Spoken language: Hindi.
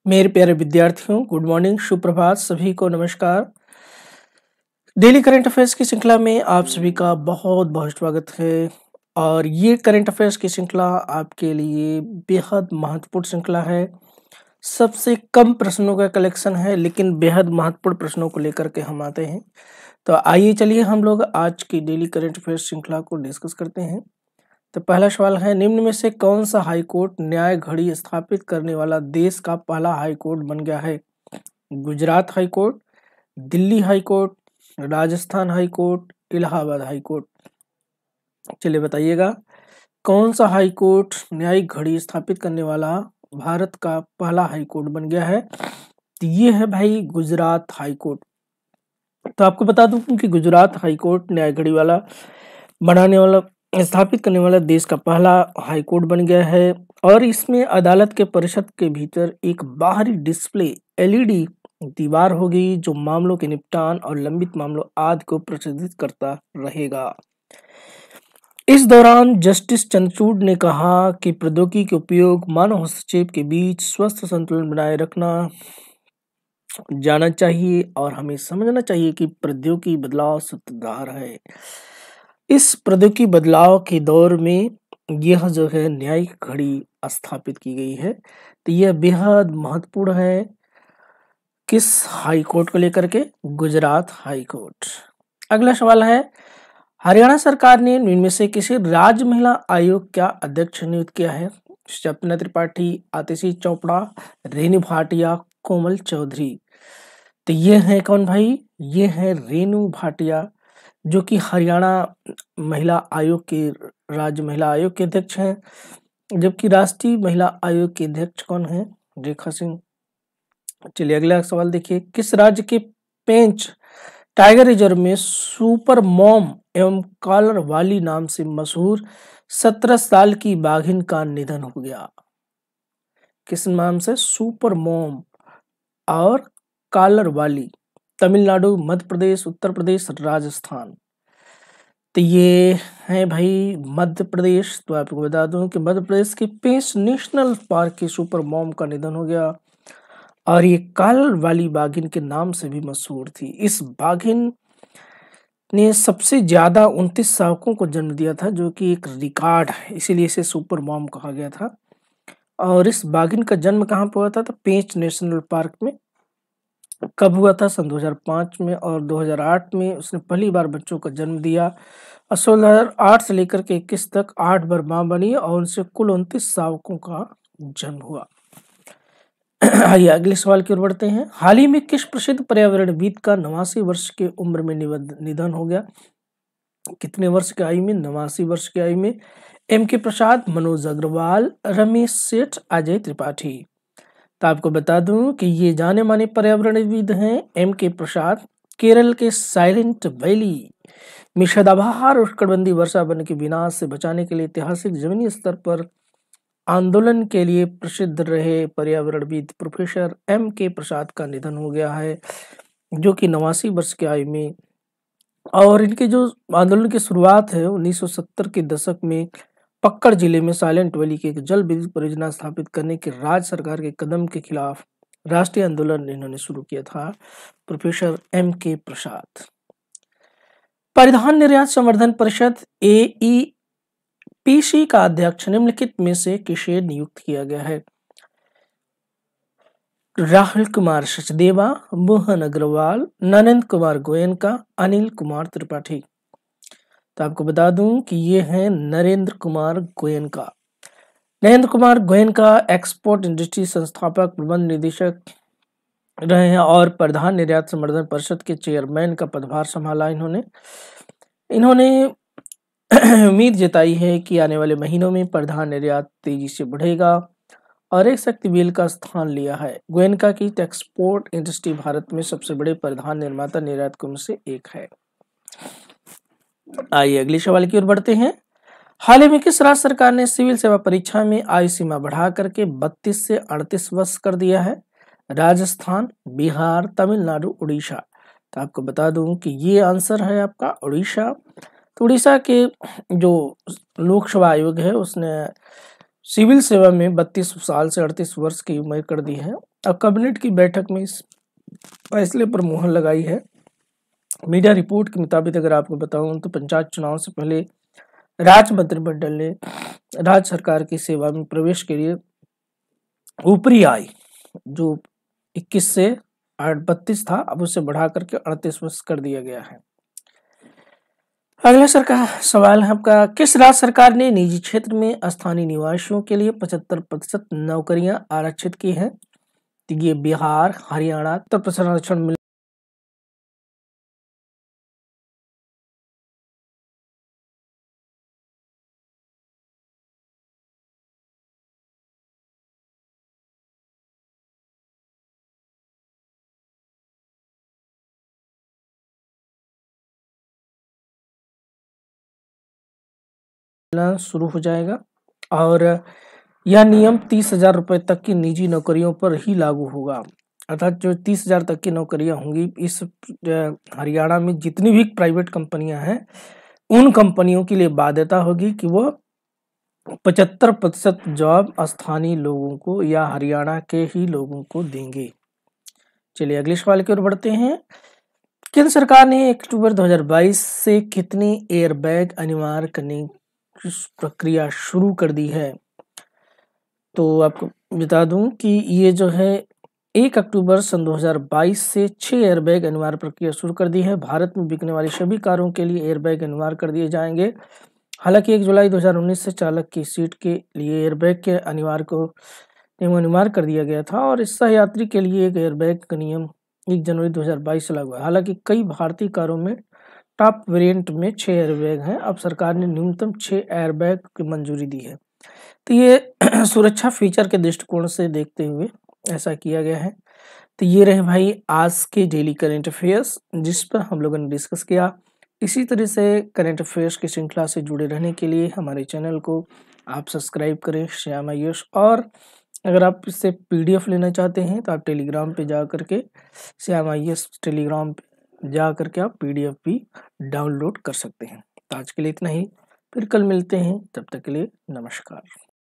मेरे प्यारे विद्यार्थियों, गुड मॉर्निंग, सुप्रभात, सभी को नमस्कार। डेली करंट अफेयर्स की श्रृंखला में आप सभी का बहुत बहुत स्वागत है। और ये करंट अफेयर्स की श्रृंखला आपके लिए बेहद महत्वपूर्ण श्रृंखला है। सबसे कम प्रश्नों का कलेक्शन है, लेकिन बेहद महत्वपूर्ण प्रश्नों को लेकर के हम आते हैं। तो आइए चलिए हम लोग आज की डेली करंट अफेयर्स श्रृंखला को डिस्कस करते हैं। तो पहला सवाल है, निम्न में से कौन सा हाई कोर्ट न्याय घड़ी स्थापित करने वाला देश का पहला हाई कोर्ट बन गया है? Gujarat high court, Delhi high court, Rajasthan high court, Allahabad high court. चलिए बताइएगा, कौन सा हाई कोर्ट न्यायिक घड़ी स्थापित करने वाला भारत का पहला हाई कोर्ट बन गया है? तो ये है भाई गुजरात हाई कोर्ट। तो आपको बता दूं कि गुजरात हाई कोर्ट न्याय घड़ी वाला बनाने वाला स्थापित करने वाला देश का पहला हाई कोर्ट बन गया है। और इसमें अदालत के परिसर के भीतर एक बाहरी डिस्प्ले एलईडी दीवार होगी, जो मामलों के निपटान और लंबित मामलों आदि को प्रदर्शित करता रहेगा। इस दौरान जस्टिस चंद्रचूड़ ने कहा कि प्रौद्योगिकी के उपयोग मानव हस्तक्षेप के बीच स्वस्थ संतुलन बनाए रखना जाना चाहिए और हमें समझना चाहिए कि प्रौद्योगिकी बदलाव सततधार है। इस प्रौद्योगिकी बदलाव के दौर में यह जो है न्यायिक घड़ी स्थापित की गई है। तो यह बेहद महत्वपूर्ण है। किस हाई कोर्ट को लेकर के? Gujarat high court. अगला सवाल है, हरियाणा सरकार ने इनमें से किसी राज्य महिला आयोग का अध्यक्ष नियुक्त किया है? सपना त्रिपाठी, आतिशी चोपड़ा, रेणु भाटिया, कोमल चौधरी। तो ये है कौन भाई? ये है रेणु भाटिया, जो कि हरियाणा महिला आयोग के राज्य महिला आयोग के अध्यक्ष हैं। जबकि राष्ट्रीय महिला आयोग के अध्यक्ष कौन है? रेखा सिंह। चलिए अगला सवाल देखिए, किस राज्य के पेंच टाइगर रिजर्व में सुपर मॉम एवं कॉलर वाली नाम से मशहूर 17 साल की बाघिन का निधन हो गया? किस नाम से? सुपर मॉम और कॉलर वाली। तमिलनाडु, मध्य प्रदेश, उत्तर प्रदेश, राजस्थान। तो ये है भाई मध्य प्रदेश। तो आपको बता दूं कि मध्य प्रदेश के पेंच नेशनल पार्क की सुपर मॉम का निधन हो गया और ये कॉलर वाली बाघिन के नाम से भी मशहूर थी। इस बाघिन ने सबसे ज्यादा 29 शावकों को जन्म दिया था, जो कि एक रिकॉर्ड है, इसीलिए इसे सुपर मॉम कहा गया था। और इस बाघिन का जन्म कहाँ पर हुआ था? तो पेंच नेशनल पार्क में। कब हुआ था? सन 2005 में और 2008 में उसने पहली बार बच्चों का जन्म दिया। और 2008 से लेकर के 21 तक 8 बार मां बनी और उनसे कुल 29 शावकों का जन्म हुआ। आइए अगले सवाल की ओर बढ़ते हैं। हाल ही में किस प्रसिद्ध पर्यावरणविद का 89 वर्ष की उम्र में निधन हो गया? कितने वर्ष की आयु में? 89 वर्ष की आयु में। एम के प्रसाद, मनोज अग्रवाल, रमेश सेठ, अजय त्रिपाठी। तो आपको बता दूं कि ये जाने माने पर्यावरणविद हैं एम के प्रसाद। केरल के साइलेंट वैली में सदाबहार उष्णकटिबंधीय वर्षा वन के विनाश से बचाने के लिए ऐतिहासिक जमीनी स्तर पर आंदोलन के लिए प्रसिद्ध रहे पर्यावरणविद प्रोफेसर एम के प्रसाद का निधन हो गया है, जो कि 89 वर्ष की आयु में। और इनके जो आंदोलन की शुरुआत है 1970 के दशक में पक्कड़ जिले में साइलेंट वैली की एक जल विद्युत परियोजना स्थापित करने के राज्य सरकार के कदम के खिलाफ राष्ट्रीय आंदोलन इन्होंने शुरू किया था, प्रोफेसर एम के प्रसाद। परिधान निर्यात संवर्धन परिषद AEPC का अध्यक्ष निम्नलिखित में से किसे नियुक्त किया गया है? राहुल कुमार सचदेवा, मोहन अग्रवाल, नरेंद्र कुमार गोयनका, अनिल कुमार त्रिपाठी। तो आपको बता दूं कि ये हैं नरेंद्र कुमार गोयनका। नरेंद्र कुमार गोयनका एक्सपोर्ट इंडस्ट्री संस्थापक प्रबंध निदेशक रहे हैं और प्रधान निर्यात संवर्धन परिषद के चेयरमैन का पदभार संभाला इन्होंने उम्मीद जताई है कि आने वाले महीनों में प्रधान निर्यात तेजी से बढ़ेगा और एक शक्ति बिल का स्थान लिया है। गोयनका की एक्सपोर्ट इंडस्ट्री भारत में सबसे बड़े प्रधान निर्माता निर्यातकों में से एक है। आइए अगले सवाल की ओर बढ़ते हैं। हाल ही में किस राज्य सरकार ने सिविल सेवा परीक्षा में आयु सीमा बढ़ा करके 32 से 38 वर्ष कर दिया है? राजस्थान, बिहार, तमिलनाडु, उड़ीसा। तो आपको बता दूं कि ये आंसर है आपका उड़ीसा। तो उड़ीसा के जो लोकसभा आयोग है उसने सिविल सेवा में 32 साल से 38 वर्ष की उम्र कर दी है। अब कैबिनेट की बैठक में इस फैसले पर मुहर लगाई है। मीडिया रिपोर्ट के मुताबिक अगर आपको बताऊं तो पंचायत चुनाव से पहले राज्य मंत्रिमंडल ने राज्य सरकार की सेवा में प्रवेश के लिए ऊपरी आयु जो 21 से 32 था, अब उसे बढ़ा करके 38 वर्ष कर दिया गया है। अगला सवाल है आपका, किस राज्य सरकार ने निजी क्षेत्र में स्थानीय निवासियों के लिए 75% नौकरियां आरक्षित की हैं? तो ये बिहार, हरियाणा, उत्तर प्रदेश, आरक्षण मिल शुरू हो जाएगा और यह नियम 30,000 रुपये तक की निजी नौकरियों पर ही लागू होगा। अर्थात जो 30,000 तक की नौकरियां होंगी इस हरियाणा में जितनी भी प्राइवेट कंपनियां हैं उन कंपनियों के लिए बाध्यता होगी कि वो 75% जॉब स्थानीय लोगों को या हरियाणा के ही लोगों को देंगे। चलिए अगले सवाल की ओर बढ़ते हैं। केंद्र सरकार ने 1 अक्टूबर 2022 से कितने एयरबैग अनिवार्य करने की प्रक्रिया शुरू कर दी है? तो आपको बता दूं कि ये जो है 1 अक्टूबर सन 2022 से 6 एयरबैग अनिवार्य प्रक्रिया शुरू कर दी है। भारत में बिकने वाली सभी कारों के लिए एयरबैग अनिवार्य कर दिए जाएंगे। हालांकि 1 जुलाई 2019 से चालक की सीट के लिए एयरबैग के नियम अनिवार्य कर दिया गया था और इस यात्री के लिए एक एयरबैग का नियम 1 जनवरी 2022 से लागू है। हालांकि कई भारतीय कारों में टॉप वेरिएंट में 6 एयरबैग हैं। अब सरकार ने न्यूनतम 6 एयरबैग की मंजूरी दी है। तो ये सुरक्षा फीचर के दृष्टिकोण से देखते हुए ऐसा किया गया है। तो ये रहे भाई आज के डेली करंट अफेयर्स जिस पर हम लोगों ने डिस्कस किया। इसी तरह से करंट अफेयर्स की श्रृंखला से जुड़े रहने के लिए हमारे चैनल को आप सब्सक्राइब करें श्याम आयुष। और अगर आप इससे PDF लेना चाहते हैं तो आप टेलीग्राम पे जा करके श्याम आयुष टेलीग्राम पे जा करके आप PDF भी डाउनलोड कर सकते हैं। तो आज के लिए इतना ही, फिर कल मिलते हैं, तब तक के लिए नमस्कार।